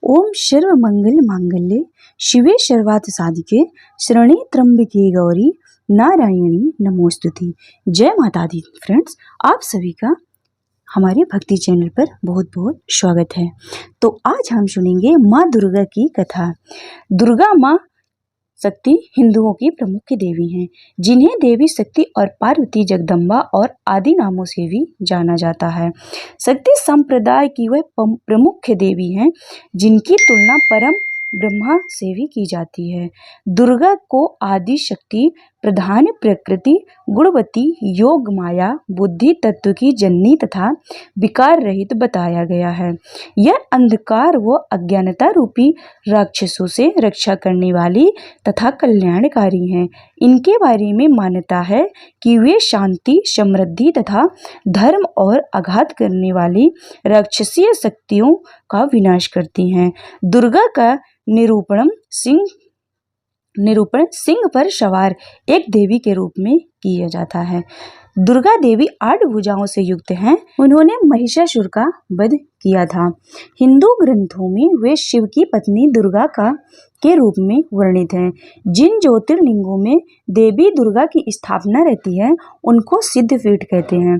ओम सर्व मंगल मांगल्ये शिवे सर्वार्थ साधिके शरणे त्र्यंबके गौरी नारायणी नमोस्तुते। जय माता दी फ्रेंड्स, आप सभी का हमारे भक्ति चैनल पर बहुत बहुत स्वागत है। तो आज हम सुनेंगे माँ दुर्गा की कथा। दुर्गा माँ शक्ति हिंदुओं की प्रमुख देवी हैं, जिन्हें देवी शक्ति और पार्वती, जगदम्बा और आदि नामों से भी जाना जाता है। शक्ति संप्रदाय की वह प्रमुख देवी हैं जिनकी तुलना परम ब्रह्मा से भी की जाती है। दुर्गा को आदि शक्ति, प्रधान प्रकृति, गुणवती, योग माया, बुद्धि तत्व की जननी तथा विकार रहित बताया गया है। यह अंधकार व अज्ञानता रूपी राक्षसों से रक्षा करने वाली तथा कल्याणकारी हैं। इनके बारे में मान्यता है कि वे शांति, समृद्धि तथा धर्म और आघात करने वाली राक्षसीय शक्तियों का विनाश करती हैं। दुर्गा का निरूपण सिंह पर सवार एक देवी के रूप में किया जाता है। दुर्गा देवी 8 भुजाओं से युक्त हैं। उन्होंने महिषासुर का वध किया था। हिंदू ग्रंथों में वे शिव की पत्नी दुर्गा के रूप में वर्णित हैं। जिन ज्योतिर्लिंगों में देवी दुर्गा की स्थापना रहती है उनको सिद्धपीठ कहते हैं।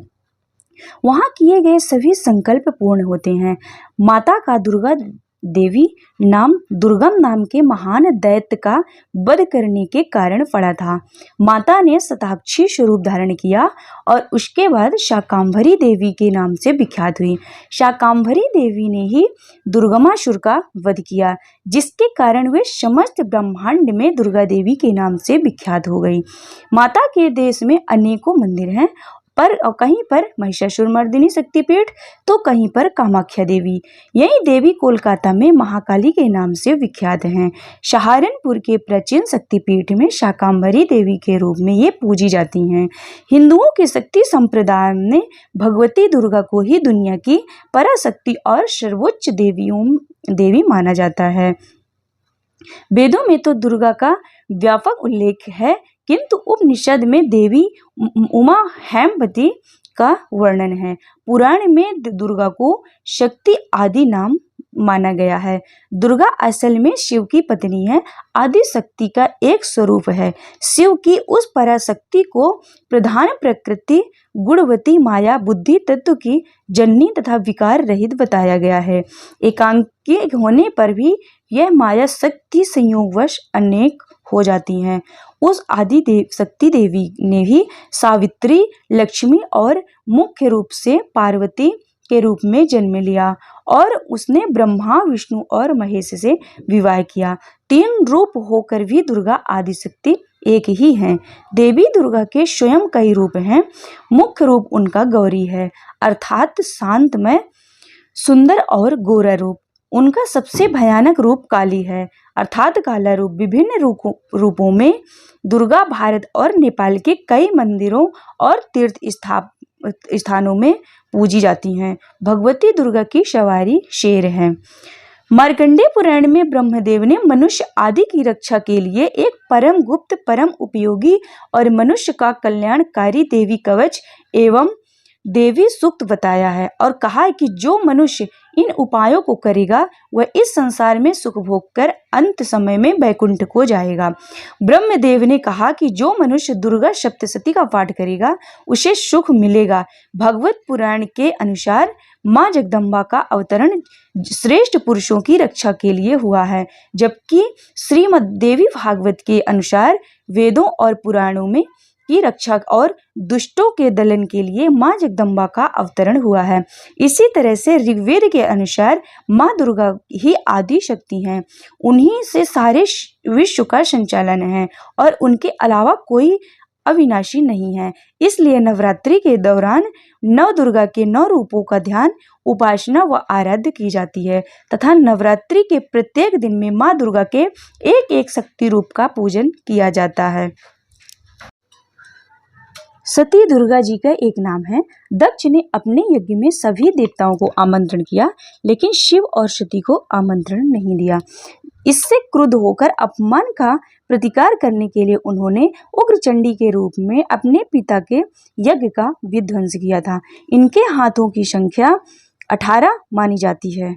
वहां किए गए सभी संकल्प पूर्ण होते हैं। माता का दुर्गा देवी नाम दुर्गम नाम के महान दैत्य का वध करने के कारण पड़ा था। माता ने शताक्षी स्वरूप धारण किया और उसके बाद शाकंभरी देवी के नाम से विख्यात हुई। शाकंभरी देवी ने ही दुर्गमासुर का वध किया, जिसके कारण वे समस्त ब्रह्मांड में दुर्गा देवी के नाम से विख्यात हो गई। माता के देश में अनेकों मंदिर हैं, पर कहीं पर महिषासुर मर्दिनी शक्तिपीठ तो कहीं पर कामाख्या देवी। यही देवी कोलकाता में महाकाली के नाम से विख्यात हैं। सहारनपुर के प्राचीन शक्तिपीठ में शाकंभरी देवी के रूप में ये पूजी जाती हैं। हिंदुओं के शक्ति संप्रदाय में भगवती दुर्गा को ही दुनिया की पराशक्ति और सर्वोच्च देवी माना जाता है। वेदों में तो दुर्गा का व्यापक उल्लेख है, किंतु उपनिषद में देवी उमा हेमवती का वर्णन है। पुराण में दुर्गा को शक्ति आदि नाम माना गया है। दुर्गा असल में शिव की पत्नी है, आदि शक्ति का एक स्वरूप है। शिव की उस पराशक्ति को प्रधान प्रकृति, गुणवती, माया, बुद्धि तत्व की जननी तथा विकार रहित बताया गया है। एकांकी होने पर भी यह माया शक्ति संयोगवश अनेक हो जाती हैं। उस आदि शक्ति देवी ने भी सावित्री, लक्ष्मी और मुख्य रूप से पार्वती के रूप में जन्म लिया और उसने ब्रह्मा, विष्णु और महेश से विवाह किया। 3 रूप होकर भी दुर्गा आदि शक्ति एक ही है। देवी दुर्गा के स्वयं कई रूप हैं। मुख्य रूप उनका गौरी है, अर्थात शांतमय, सुंदर और गोरा रूप। उनका सबसे भयानक रूप काली है, अर्थात काला रूप। विभिन्न रूपों में दुर्गा भारत और नेपाल के कई मंदिरों और तीर्थ स्थानों में पूजी जाती हैं। भगवती दुर्गा की सवारी शेर है। मार्कंडेय पुराण में ब्रह्मदेव ने मनुष्य आदि की रक्षा के लिए एक परम गुप्त, परम उपयोगी और मनुष्य का कल्याणकारी देवी कवच एवं देवी सूक्त बताया है और कहा है कि जो मनुष्य इन उपायों को करेगा वह इस संसार में सुख भोग कर अंत समय में वैकुंठ को जाएगा। ब्रह्मदेव ने कहा कि जो मनुष्य दुर्गा सप्तशती का पाठ करेगा उसे सुख मिलेगा। भगवत पुराण के अनुसार माँ जगदम्बा का अवतरण श्रेष्ठ पुरुषों की रक्षा के लिए हुआ है, जबकि श्रीमद् देवी भागवत के अनुसार वेदों और पुराणों में की रक्षा और दुष्टों के दलन के लिए माँ जगदम्बा का अवतरण हुआ है। इसी तरह से ऋग्वेद के अनुसार माँ दुर्गा ही आदि शक्ति हैं। उन्हीं से सारे विश्व का संचालन है और उनके अलावा कोई अविनाशी नहीं है। इसलिए नवरात्रि के दौरान नव दुर्गा के 9 रूपों का ध्यान, उपासना व आराध्य की जाती है तथा नवरात्रि के प्रत्येक दिन में माँ दुर्गा के एक एक शक्ति रूप का पूजन किया जाता है। सती दुर्गा जी का एक नाम है। दक्ष ने अपने यज्ञ में सभी देवताओं को आमंत्रण किया, लेकिन शिव और सती को आमंत्रण नहीं दिया। इससे क्रुद्ध होकर अपमान का प्रतिकार करने के लिए उन्होंने उग्रचंडी के रूप में अपने पिता के यज्ञ का विध्वंस किया था। इनके हाथों की संख्या 18 मानी जाती है।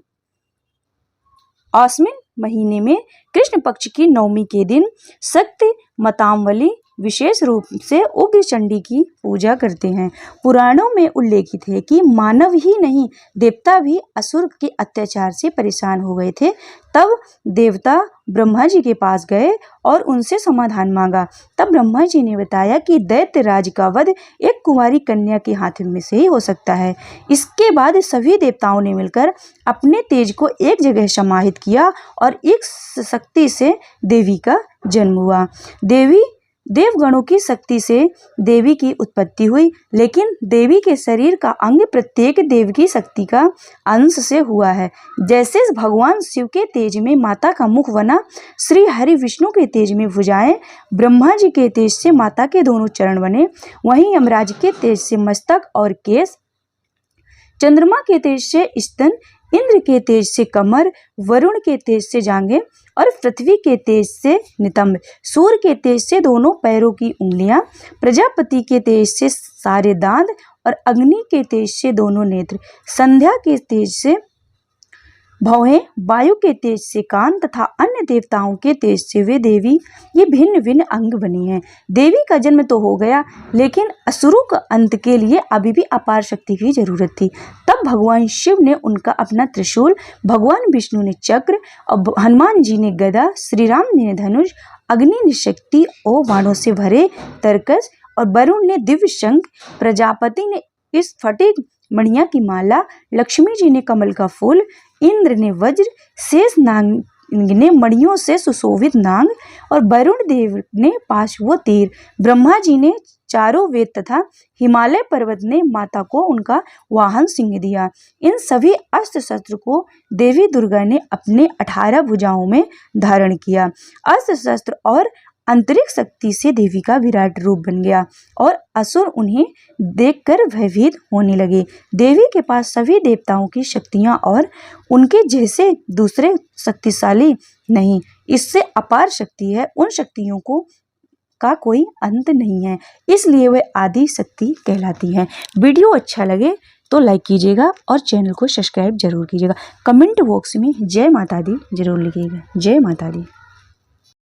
आश्विन महीने में कृष्ण पक्ष की नवमी के दिन शक्ति मातांवली विशेष रूप से उग्र चंडी की पूजा करते हैं। पुराणों में उल्लेखित है कि मानव ही नहीं देवता भी असुर के अत्याचार से परेशान हो गए थे। तब देवता ब्रह्मा जी के पास गए और उनसे समाधान मांगा। तब ब्रह्मा जी ने बताया कि दैत्य राज का वध एक कुंवारी कन्या के हाथ में से ही हो सकता है। इसके बाद सभी देवताओं ने मिलकर अपने तेज को एक जगह समाहित किया और एक शक्ति से देवी का जन्म हुआ। देवगणों की शक्ति से देवी की उत्पत्ति हुई, लेकिन देवी के शरीर का अंग प्रत्येक देव की शक्ति का अंश से हुआ है। जैसे भगवान शिव के तेज में माता का मुख बना, श्री हरि विष्णु के तेज में भुजाएं, ब्रह्मा जी के तेज से माता के दोनों चरण बने, वहीं यमराज के तेज से मस्तक और केश, चंद्रमा के तेज से स्तन, इंद्र के तेज से कमर, वरुण के तेज से जांघें और पृथ्वी के तेज से नितंब, सूर्य के तेज से दोनों पैरों की उंगलियां, प्रजापति के तेज से सारे दांत और अग्नि के तेज से दोनों नेत्र, संध्या के तेज से भौहें, वायु के तेज से कान तथा अन्य देवताओं के तेज से वे देवी ये भिन्न भिन्न अंग बनी हैं। देवी का जन्म तो हो गया, लेकिन असुरों का अंत के लिए अभी भी अपार शक्ति की जरूरत थी। तब भगवान शिव ने उनका अपना त्रिशूल, भगवान विष्णु ने चक्र और हनुमान जी ने गदा, श्री राम ने धनुष, अग्नि ने शक्ति और बाणों से भरे तरकस और वरुण ने दिव्य शंख, प्रजापति ने इस फटिक मणिया की माला, लक्ष्मी जी ने कमल का फूल, इंद्र ने वज्र, शेष नाग ने मणियों से सुशोभित नाग और वरुण देव ने पाशवो तीर, ब्रह्मा जी ने चारों वेद तथा हिमालय पर्वत ने माता को उनका वाहन सिंह दिया। इन सभी अस्त्र शस्त्र को देवी दुर्गा ने अपने 18 भुजाओं में धारण किया। अस्त्र शस्त्र और आंतरिक शक्ति से देवी का विराट रूप बन गया और असुर उन्हें देखकर भयभीत होने लगे। देवी के पास सभी देवताओं की शक्तियां और उनके जैसे दूसरे शक्तिशाली नहीं, इससे अपार शक्ति है। उन शक्तियों का कोई अंत नहीं है, इसलिए वे आदि शक्ति कहलाती हैं। वीडियो अच्छा लगे तो लाइक कीजिएगा और चैनल को सब्सक्राइब जरूर कीजिएगा। कमेंट बॉक्स में जय माता दी जरूर लिखिएगा। जय माता दी।